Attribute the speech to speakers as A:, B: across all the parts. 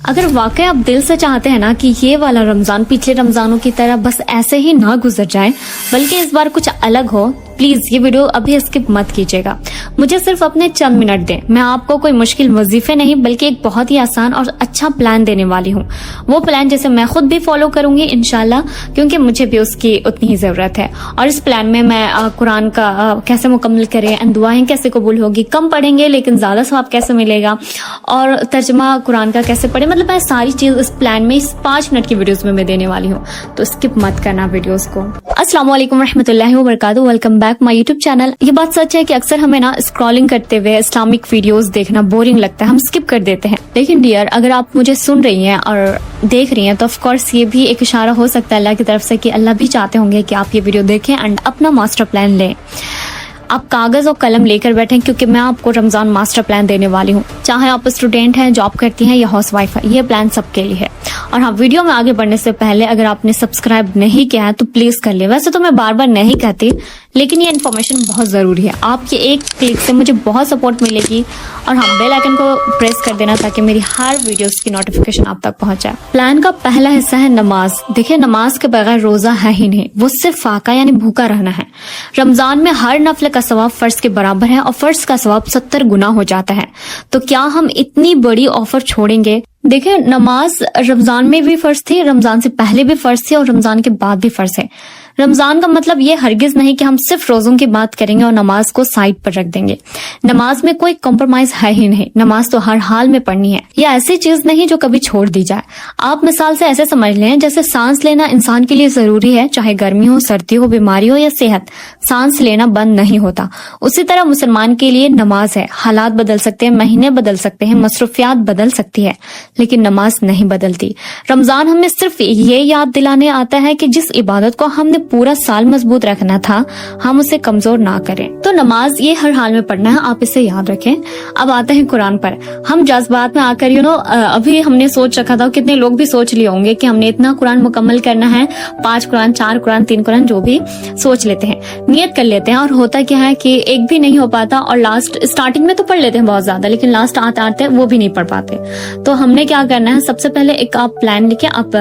A: اگر واقعی آپ دل سے چاہتے ہیں نا کہ یہ والا رمضان پچھلے رمضانوں کی طرح بس ایسے ہی نہ گزر جائے بلکہ اس بار کچھ الگ ہو، پلیز یہ ویڈیو ابھی اسکپ مت کیجیے گا. مجھے صرف اپنے چند منٹ دیں. میں آپ کو کوئی مشکل وظیفے نہیں بلکہ ایک بہت ہی آسان اور اچھا پلان دینے والی ہوں. وہ پلان جیسے میں خود بھی فالو کروں گی انشاءاللہ، کیونکہ مجھے بھی اس کی اتنی ہی ضرورت ہے. اور اس پلان میں قرآن کا کیسے مکمل کریں، دعائیں کیسے قبول ہوگی، کم پڑھیں گے لیکن زیادہ ثواب کیسے ملے گا، اور ترجمہ قرآن کا کیسے پڑھیں، مطلب میں ساری چیز اس پلان میں اس 5 منٹ کی ویڈیوز میں دینے والی ہوں. تو اسکپ مت کرنا ویڈیوز کو. السلام علیکم ورحمۃ اللہ وبرکاتہ. Welcome back my YouTube channel. یہ بات سچ ہے کہ اکثر ہمیں نا اسکرولنگ کرتے ہوئے اسلامک ویڈیوز دیکھنا بورنگ لگتا ہے، ہم اسکپ کر دیتے ہیں. لیکن ڈیئر، اگر آپ مجھے سن رہی ہیں اور دیکھ رہی ہیں تو آف کورس یہ بھی ایک اشارہ ہو سکتا ہے اللہ کی طرف سے کہ اللہ بھی چاہتے ہوں گے کہ آپ یہ ویڈیو دیکھیں اینڈ اپنا ماسٹر پلان لیں. آپ کاغذ اور قلم لے کر بیٹھیں کیونکہ میں آپ کو رمضان ماسٹر پلان دینے والی ہوں. چاہے آپ اسٹوڈینٹ ہیں، جاب کرتی ہیں یا ہاؤس وائف ہے، یہ پلان سب کے لیے ہے. اور ہاں، ویڈیو میں آگے بڑھنے سے پہلے اگر آپ نے سبسکرائب نہیں کیا ہے تو پلیز کر لیں. ویسے تو میں بار بار نہیں کہتی لیکن یہ انفارمیشن بہت ضروری ہے. آپ کے ایک کلک سے مجھے بہت سپورٹ ملے گی. اور ہاں، بیل آئیکن کو پریس کر دینا تاکہ میری ہر ویڈیوز کی نوٹیفیکیشن آپ تک پہنچ جائے. پلان کا پہلا حصہ ہے نماز. دیکھیں، نماز کے بغیر روزہ ہے ہی نہیں، وہ صرف فاقہ یعنی بھوکا رہنا ہے. رمضان میں ہر نفل کا ثواب فرض کے برابر ہے اور فرض کا ثواب 70 گنا ہو جاتا ہے. تو کیا ہم اتنی بڑی آفر چھوڑیں گے؟ دیکھیں، نماز رمضان میں بھی فرض تھی، رمضان سے پہلے بھی فرض تھی اور رمضان کے بعد بھی فرض ہے. رمضان کا مطلب یہ ہرگز نہیں کہ ہم صرف روزوں کی بات کریں گے اور نماز کو سائڈ پر رکھ دیں گے. نماز میں کوئی کمپرومائز ہے ہی نہیں. نماز تو ہر حال میں پڑھنی ہے. یہ ایسی چیز نہیں جو کبھی چھوڑ دی جائے. آپ مثال سے ایسے سمجھ لیں جیسے سانس لینا انسان کے لیے ضروری ہے، چاہے گرمی ہو، سردی ہو، بیماری ہو یا صحت، سانس لینا بند نہیں ہوتا. اسی طرح مسلمان کے لیے نماز ہے. حالات بدل سکتے ہیں، مہینے بدل سکتے ہیں، مصروفیات بدل سکتی ہے، لیکن نماز نہیں بدلتی. رمضان ہمیں صرف یہ یاد دلانے آتا ہے کہ جس عبادت کو ہم نے پورا سال مضبوط رکھنا تھا ہم اسے کمزور نہ کریں. تو نماز یہ ہر حال میں پڑھنا ہے، آپ اسے یاد رکھیں. اب آتے ہیں قرآن پر. ہم جذبات میں آ کر ابھی ہم نے سوچ رکھا تھا، کتنے لوگ بھی سوچ لیے ہوں گے کہ ہم نے اتنا قرآن مکمل کرنا ہے، 5 قرآن، 4 قرآن، 3 قرآن، جو بھی سوچ لیتے ہیں، نیت کر لیتے ہیں. اور ہوتا کیا ہے کہ ایک بھی نہیں ہو پاتا اور لاسٹ اسٹارٹنگ میں تو پڑھ لیتے ہیں بہت زیادہ، لیکن لاسٹ آتے آتے وہ بھی نہیں پڑھ پاتے. تو ہم نے کیا کرنا ہے، سب سے پہلے ایک آپ پلان لکھیں، آپ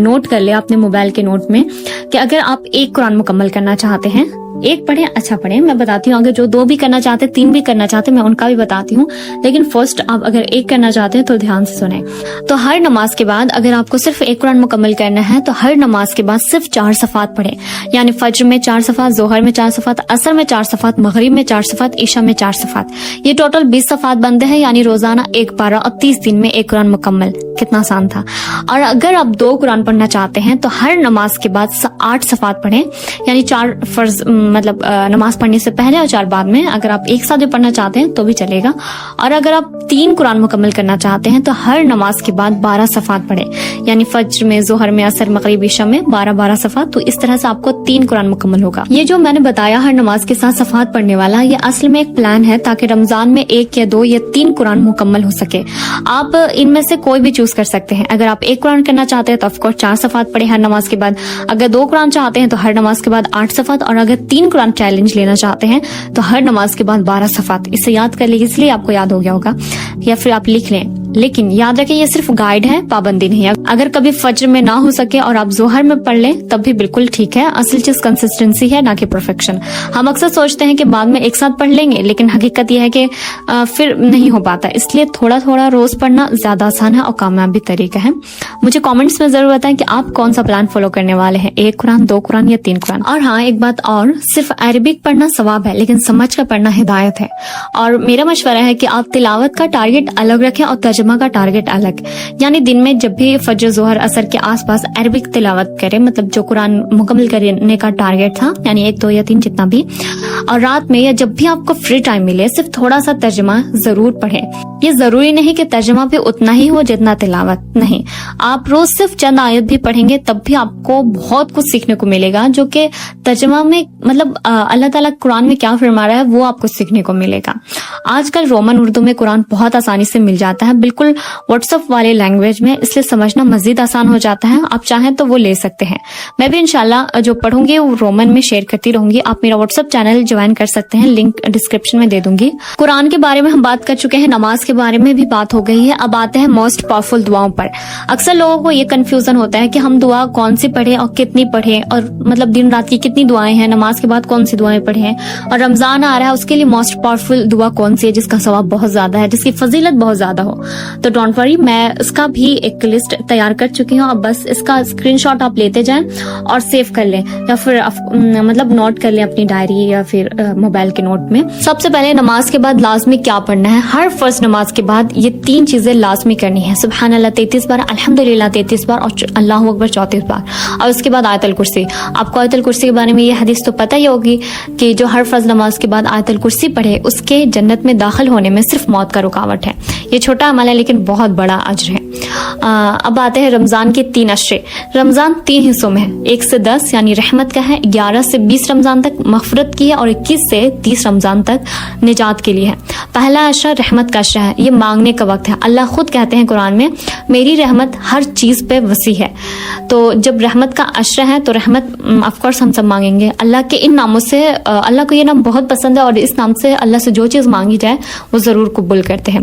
A: نوٹ کر لیں اپنے موبائل کے نوٹ میں کہ اگر آپ 1 قرآن مکمل کرنا چاہتے ہیں، 1 پڑھیں، اچھا پڑھیں. میں بتاتی ہوں، اگر جو 2 بھی کرنا چاہتے ہیں، 3 بھی کرنا چاہتے ہیں، میں ان کا بھی بتاتی ہوں. لیکن فرسٹ آپ اگر 1 کرنا چاہتے ہیں تو دھیان سے سنیں. تو ہر نماز کے بعد اگر آپ کو صرف 1 قرآن مکمل کرنا ہے تو ہر نماز کے بعد صرف 4 صفحات پڑھیں. یعنی فجر میں 4 صفحات، ظہر میں 4 صفحات، عصر میں 4 صفحات، مغرب میں 4 صفحات، عشاء میں 4 صفحات. یہ ٹوٹل 20 صفحات بنتے ہیں، یعنی روزانہ 1 پارہ اور 30 دن میں 1 قرآن مکمل. کتنا آسان تھا. اور اگر آپ 2 قرآن پڑھنا چاہتے ہیں تو ہر نماز کے بعد 8 صفحات پڑھیں، یعنی 4 فرض مطلب نماز پڑھنے سے پہلے اور 4 بعد میں. اگر آپ ایک ساتھ بھی پڑھنا چاہتے ہیں تو بھی چلے گا. اور اگر آپ 3 قرآن مکمل کرنا چاہتے ہیں تو ہر نماز کے بعد 12 صفحات پڑھیں، یعنی فجر میں، ظہر میں، عصر، مغرب، عشاء میں 12 صفحات. تو اس طرح سے آپ کو 3 قرآن مکمل ہوگا. یہ جو میں نے بتایا ہر نماز کے ساتھ صفحات پڑھنے والا، یہ اصل میں ایک پلان ہے تاکہ رمضان میں 1 یا 2 یا 3 قرآن مکمل ہو سکے. آپ ان میں سے کوئی بھی چوز کر سکتے ہیں. اگر آپ 1 قرآن کرنا چاہتے ہیں تو آف کورس 4 صفحات پڑھیں ہر نماز کے بعد. اگر 2 قرآن چاہتے ہیں تو ہر نماز کے بعد 8 صفحات. اور اگر 3 قرآن چیلنج لینا چاہتے ہیں تو ہر نماز کے بعد 12 صفحات. اسے یاد کر لیجیے، اس لیے آپ کو یاد ہو گیا ہوگا، یا پھر آپ لکھ لیں. لیکن یاد رکھیں یہ صرف گائیڈ ہے، پابندی نہیں ہے. اگر کبھی فجر میں نہ ہو سکے اور آپ ظہر میں پڑھ لیں تب بھی بالکل ٹھیک ہے. اصل چیز کنسسٹنسی ہے، نہ کہ پرفیکشن. ہم اکثر سوچتے ہیں کہ بعد میں ایک ساتھ پڑھ لیں گے، لیکن حقیقت یہ ہے کہ پھر نہیں ہو پاتا. اس لیے تھوڑا تھوڑا روز پڑھنا زیادہ آسان ہے اور کامیاب بھی طریقہ ہے. مجھے کامنٹس میں ضرور بتائیں کہ آپ کون سا پلان فالو کرنے والے ہیں، 1 قرآن، 2 قرآن یا 3 قرآن. اور ہاں، ایک بات اور، صرف عربک پڑھنا ثواب ہے لیکن سمجھ کر پڑھنا ہدایت ہے. اور میرا مشورہ ہے کہ آپ تلاوت کا ٹارگٹ الگ رکھیں اور ترجمہ کا ٹارگٹ الگ. یعنی دن میں جب بھی فجر، ظہر، عصر کے آس پاس عربک تلاوت کریں، مطلب جو قرآن مکمل کرنے کا ٹارگٹ تھا، یعنی 1، 2 یا 3 جتنا بھی. اور رات میں یا جب بھی آپ کو فری ٹائم ملے صرف تھوڑا سا ترجمہ ضرور پڑھیں. یہ ضروری نہیں کہ ترجمہ بھی اتنا ہی ہو جتنا تلاوت. نہیں، آپ روز صرف چند آیت بھی پڑھیں گے تب بھی آپ کو بہت کچھ سیکھنے کو ملے گا، جو کہ ترجمہ میں مطلب اللہ تعالیٰ قرآن میں کیا فرما رہا ہے وہ آپ کو سیکھنے کو ملے گا. آج کل رومن اردو میں قرآن بہت آسانی سے مل جاتا ہے، بالکل بالکل WhatsApp والے لینگویج میں، اس لیے سمجھنا مزید آسان ہو جاتا ہے. آپ چاہیں تو وہ لے سکتے ہیں. میں بھی انشاءاللہ جو پڑھوں گی وہ رومن میں شیئر کرتی رہوں گی. آپ میرا WhatsApp چینل جوائن کر سکتے ہیں، لنک ڈسکرپشن میں دے دوں گی. قرآن کے بارے میں ہم بات کر چکے ہیں، نماز کے بارے میں بھی بات ہو گئی ہے. اب آتے ہیں موسٹ پاورفل دعاؤں پر. اکثر لوگوں کو یہ کنفیوژن ہوتا ہے کہ ہم دعا کون سی پڑھیں اور کتنی پڑھیں، اور مطلب دن رات کی کتنی دعائیں ہیں، نماز کے بعد کون سی دعائیں پڑھیں، اور رمضان آ رہا ہے اس کے لیے موسٹ پاورفل دعا کون سی ہے جس کا ثواب بہت زیادہ ہے، جس کی فضیلت بہت زیادہ ہو. تو ڈونٹ وری، میں اس کا بھی ایک لسٹ تیار کر چکی ہوں. اب بس اس کا اسکرین شاٹ آپ لیتے جائیں اور سیو کر لیں، یا پھر مطلب نوٹ کر لیں اپنی ڈائری یا پھر موبائل کے نوٹ میں. سب سے پہلے نماز کے بعد لازمی کیا پڑھنا ہے؟ ہر فرض نماز کے بعد یہ 3 چیزیں لازمی کرنی ہے. سبحان اللہ 33 بار، الحمدللہ 33 بار، اور اللہ اکبر 34 بار. اور اس کے بعد آیت الکرسی. آپ کو آیت الکرسی کے بارے میں یہ حدیث تو پتہ ہی ہوگی کہ جو ہر فرض نماز کے بعد آیت الکرسی پڑھے اس کے جنت میں داخل ہونے میں صرف موت کا رکاوٹ ہے. یہ چھوٹا عمل ہے لیکن بہت بڑا اجر ہے. اب آتے ہیں رمضان کے 3 عشرے. رمضان 3 حصوں میں ہے. 1 سے 10 یعنی رحمت کا ہے، 11 سے 20 رمضان تک مغفرت کی ہے، اور 21 سے 30 رمضان تک نجات کے لیے ہے. پہلا عشرہ رحمت کا عشرہ ہے، یہ مانگنے کا وقت ہے. اللہ خود کہتے ہیں قرآن میں، میری رحمت ہر چیز پہ وسیع ہے. تو جب رحمت کا عشرہ ہے تو رحمت آف کورس ہم سب مانگیں گے. اللہ کے ان ناموں سے، اللہ کو یہ نام بہت پسند ہے، اور اس نام سے اللہ سے جو چیز مانگی جائے وہ ضرور قبول کرتے ہیں.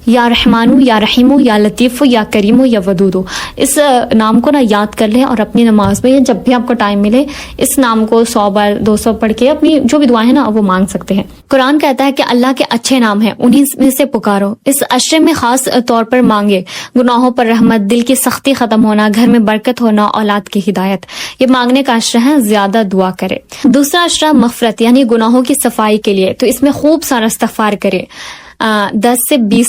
A: یا رحمانو، یا رحیمو، یا لطیفو، یا کریمو، یا ودودو. اس نام کو نا یاد کر لیں، اور اپنی نماز میں جب بھی آپ کو ٹائم ملے اس نام کو 100 بار 200 پڑھ کے اپنی جو بھی دعائیں ہیں نا وہ مانگ سکتے ہیں. قرآن کہتا ہے کہ اللہ کے اچھے نام ہیں، انہیں میں سے پکارو. اس عشرے میں خاص طور پر مانگے گناہوں پر رحمت، دل کی سختی ختم ہونا، گھر میں برکت ہونا، اولاد کی ہدایت. یہ مانگنے کا عشرہ ہے، زیادہ دعا کرے. دوسرا عشرہ مغفرت یعنی گناہوں کی صفائی کے لیے. تو اس میں خوب سارا استغفار کرے. 10 سے 20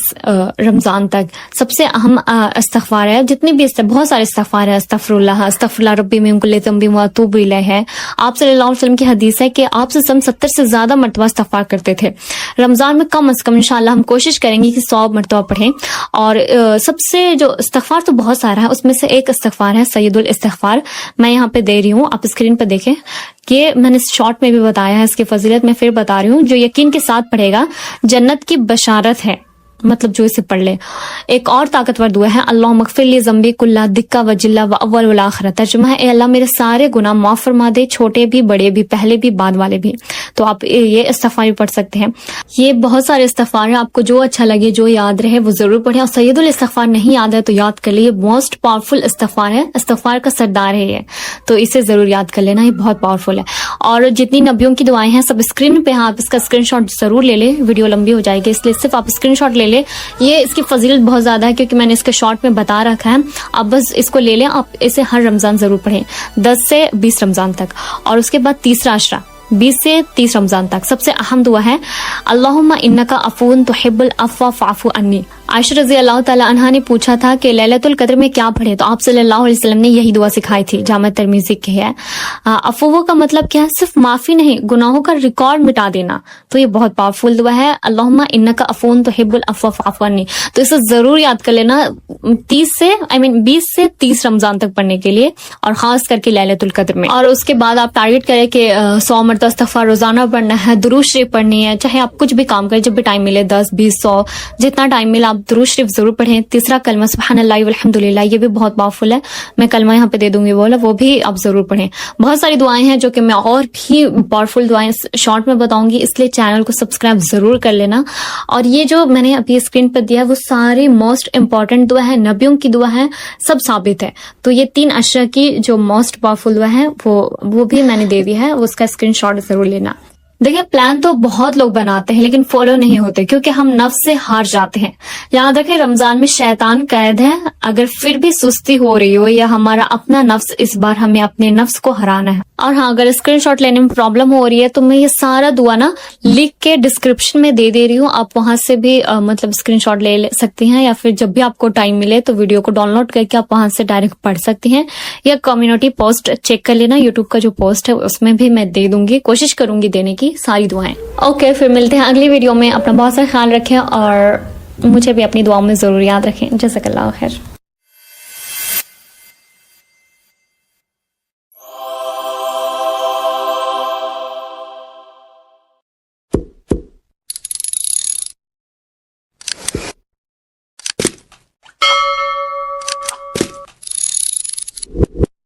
A: رمضان تک سب سے اہم استغفار ہے. جتنے بھی بہت سارے استغفار ہے، استغفر اللہ ربی من کل ذنب واتوب الیہ ہے. آپ صلی اللہ علیہ وسلم کی حدیث ہے کہ آپ سے 70 سے زیادہ مرتبہ استغفار کرتے تھے. رمضان میں کم از کم انشاءاللہ ہم کوشش کریں گے کہ 100 مرتبہ پڑھیں. اور سب سے جو استغفار تو بہت سارا ہے، اس میں سے ایک استغفار ہے سید الاستغفار. میں یہاں پہ دے رہی ہوں، آپ اسکرین پہ دیکھیں کہ میں نے شارٹ میں بھی بتایا ہے اس کی فضیلت. میں پھر بتا رہی ہوں، جو یقین کے ساتھ پڑھے گا جنت کی بشارت ہے، مطلب جو اسے پڑھ لے. ایک اور طاقتور دعا ہے، اللہم اغفر لی ذنبی کلہ دکہ و جلہ و اول والآخرہ. ترجمہ ہے، اے اللہ میرے سارے گناہ معاف فرما دے، چھوٹے بھی بڑے بھی، پہلے بھی بعد والے بھی. تو آپ یہ استغفار بھی پڑھ سکتے ہیں. یہ بہت سارے استغفار ہیں، آپ کو جو اچھا لگے جو یاد رہے وہ ضرور پڑھیں. اور سید الاستغفار نہیں یاد ہے تو یاد کر لیں، یہ موسٹ پاورفل استغفار ہے، استغفار کا سردار ہے یہ، تو اسے ضرور یاد کر لینا، یہ بہت پاورفل ہے. اور جتنی نبیوں کی دعائیں ہیں سب اسکرین پہ ہیں، آپ اس کا اسکرین شاٹ ضرور لے لیں. ویڈیو لمبی ہو جائے گی اس لیے صرف آپ اسکرین شاٹ لے لیں. یہ اس کی فضیلت بہت زیادہ ہے کیونکہ میں نے اس کے شارٹ میں بتا رکھا ہے. آپ بس اس کو لے لیں، آپ اسے ہر رمضان ضرور پڑھیں 10 سے 20 رمضان تک. اور اس کے بعد تیسرا عشرہ 20 سے 30 رمضان تک سب سے اہم دعا ہے، اللہم انکا عفو تحب العفو فاعف عنی. عائشہ رضی اللہ تعالی عنہا نے پوچھا تھا کہ لیلۃ القدر میں کیا پڑھے، تو آپ صلی اللہ علیہ وسلم نے یہی دعا سکھائی تھی، جامع ترمذی کی ہے. عفو کا مطلب کیا ہے؟ صرف معافی نہیں، گناہوں کا ریکارڈ مٹا دینا. تو یہ بہت پاورفل دعا ہے، اللہم انکا عفو تحب العفو فاعف عنی. تو اسے ضرور یاد کر لینا 20 سے 30 رمضان تک پڑھنے کے لیے، اور خاص کر کے لیلۃ القدر میں. اور اس کے بعد آپ ٹارگیٹ کریں کہ 100 مرتبہ استغفار روزانہ پڑھنا ہے، درود شریف پڑھنی ہے. چاہے آپ کچھ بھی کام کریں، جب بھی ٹائم ملے 10 20 100 جتنا ٹائم ملا آپ درود شریف ضرور پڑھیں. تیسرا کلمہ سبحان اللہ والحمدللہ، یہ بھی بہت پاورفل ہے، میں کلمہ یہاں پہ دے دوں گی وہ بھی آپ ضرور پڑھیں. بہت ساری دعائیں ہیں جو کہ میں اور بھی پاورفل دعائیں شارٹ میں بتاؤں گی، اس لیے چینل کو سبسکرائب ضرور کر لینا. اور یہ جو میں نے ابھی اسکرین پر دیا وہ سارے موسٹ امپورٹنٹ دعا ہے، نبیوں کی دعا ہے، سب ثابت ہے. تو یہ 3 عشرہ کی جو موسٹ پاورفل دعا ہے وہ بھی میں نے دے دی ہے، اس کا اسکرین شاٹ ضرور لینا. دیکھیں پلان تو بہت لوگ بناتے ہیں لیکن فالو نہیں ہوتے کیونکہ ہم نفس سے ہار جاتے ہیں. یاد رکھیں رمضان میں شیطان قید ہے، اگر پھر بھی سستی ہو رہی ہو یا ہمارا اپنا نفس، اس بار ہمیں اپنے نفس کو ہرانا ہے. اور ہاں اگر اسکرین شاٹ لینے میں پرابلم ہو رہی ہے تو میں یہ سارا دعا نا لکھ کے ڈسکرپشن میں دے رہی ہوں، آپ وہاں سے بھی مطلب اسکرین شاٹ لے سکتی ہیں، یا پھر جب بھی آپ کو ٹائم ملے تو ویڈیو کو ڈاؤن لوڈ کر کے آپ وہاں سے ڈائریکٹ پڑھ سکتی ہیں، یا کمیونٹی پوسٹ چیک کر لینا، یوٹیوب کا جو پوسٹ ہے اس میں بھی میں دے دوں گی، کوشش کروں گی دینے کی ساری دعائیں. اوکے پھر ملتے ہیں اگلی ویڈیو میں. اپنا بہت سارا خیال رکھیں اور مجھے بھی اپنی دعاؤں میں ضرور یاد رکھیں. جزاک اللہ خیر.